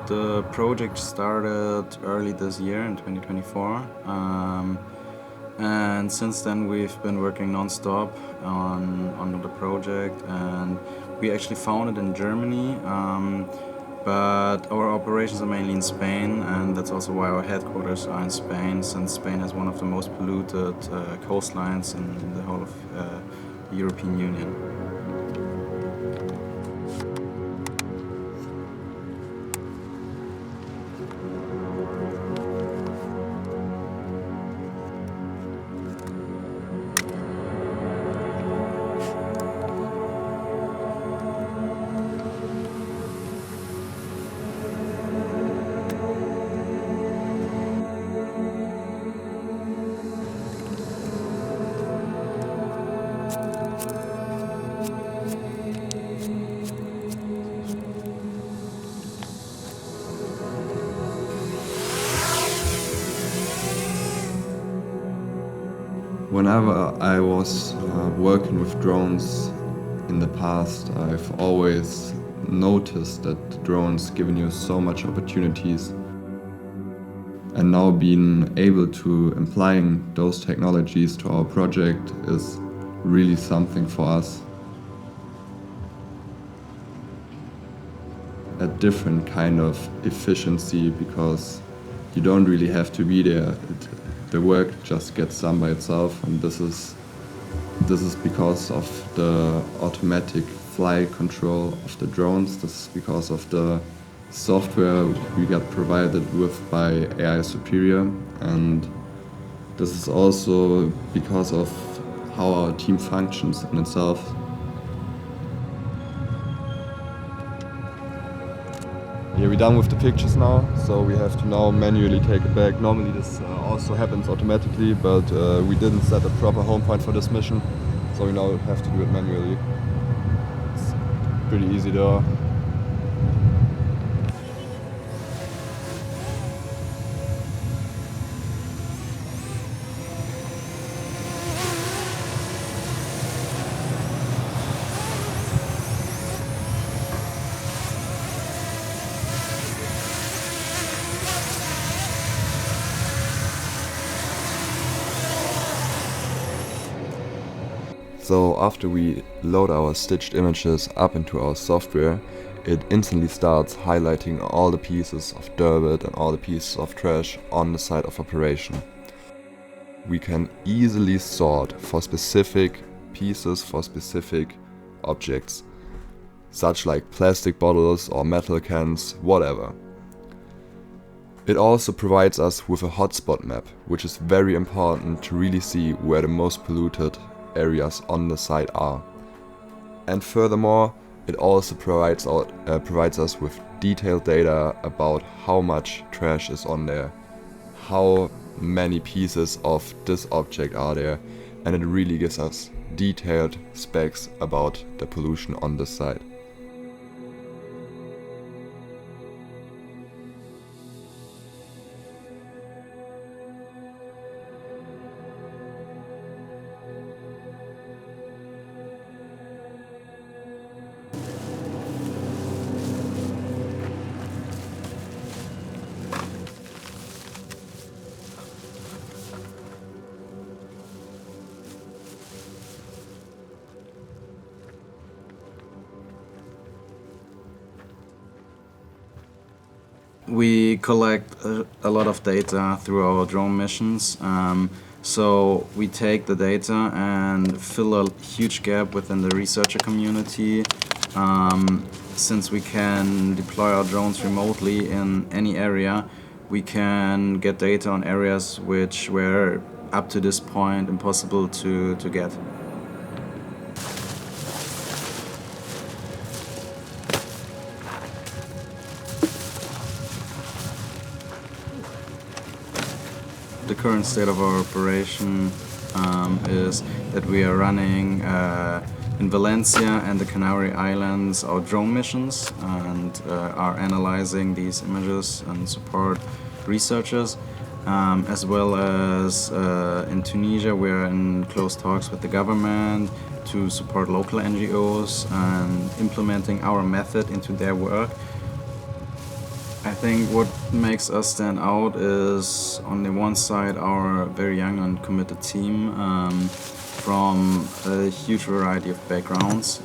The project started early this year in 2024, and since then we've been working non-stop on the project, and we actually founded in Germany, but our operations are mainly in Spain, and that's also why our headquarters are in Spain, since Spain has one of the most polluted coastlines in the whole of the European Union. Whenever I was working with drones in the past, I've always noticed that drones giving you so much opportunities. And now being able to applying those technologies to our project is really something for us. A different kind of efficiency, because you don't really have to be there. The work just gets done by itself, and this is because of the automatic flight control of the drones. This is because of the software we got provided with by AI Superior, and this is also because of how our team functions in itself. Yeah, we're done with the pictures now, so we have to now manually take it back. Normally this also happens automatically, but we didn't set a proper home point for this mission, so we now have to do it manually. It's pretty easy though. So after we load our stitched images up into our software, it instantly starts highlighting all the pieces of dirt and all the pieces of trash on the site of operation. We can easily sort for specific pieces, for specific objects, such like plastic bottles or metal cans, whatever. It also provides us with a hotspot map, which is very important to really see where the most polluted areas on the site are. And furthermore, it also provides us with detailed data about how much trash is on there, how many pieces of this object are there, and it really gives us detailed specs about the pollution on the site. We collect a lot of data through our drone missions. So we take the data and fill a huge gap within the researcher community. Since we can deploy our drones remotely in any area, we can get data on areas which were up to this point impossible to get. The current state of our operation is that we are running in Valencia and the Canary Islands our drone missions, and are analyzing these images and support researchers, as well as in Tunisia we are in close talks with the government to support local NGOs and implementing our method into their work. I think what makes us stand out is, on the one side, our very young and committed team from a huge variety of backgrounds,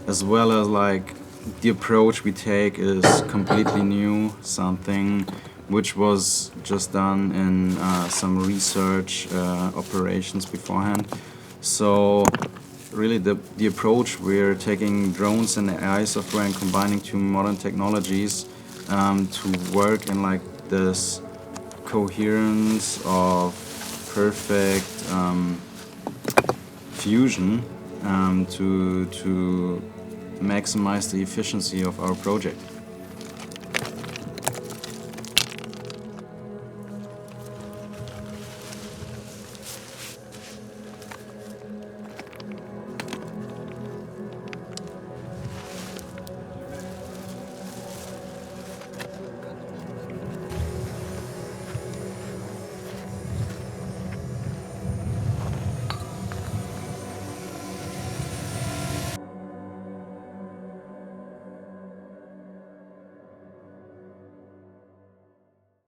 as well as like the approach we take is completely new, something which was just done in some research operations beforehand. So really the approach we're taking drones and AI software and combining two modern technologies to work in like this coherence of perfect fusion to maximize the efficiency of our project.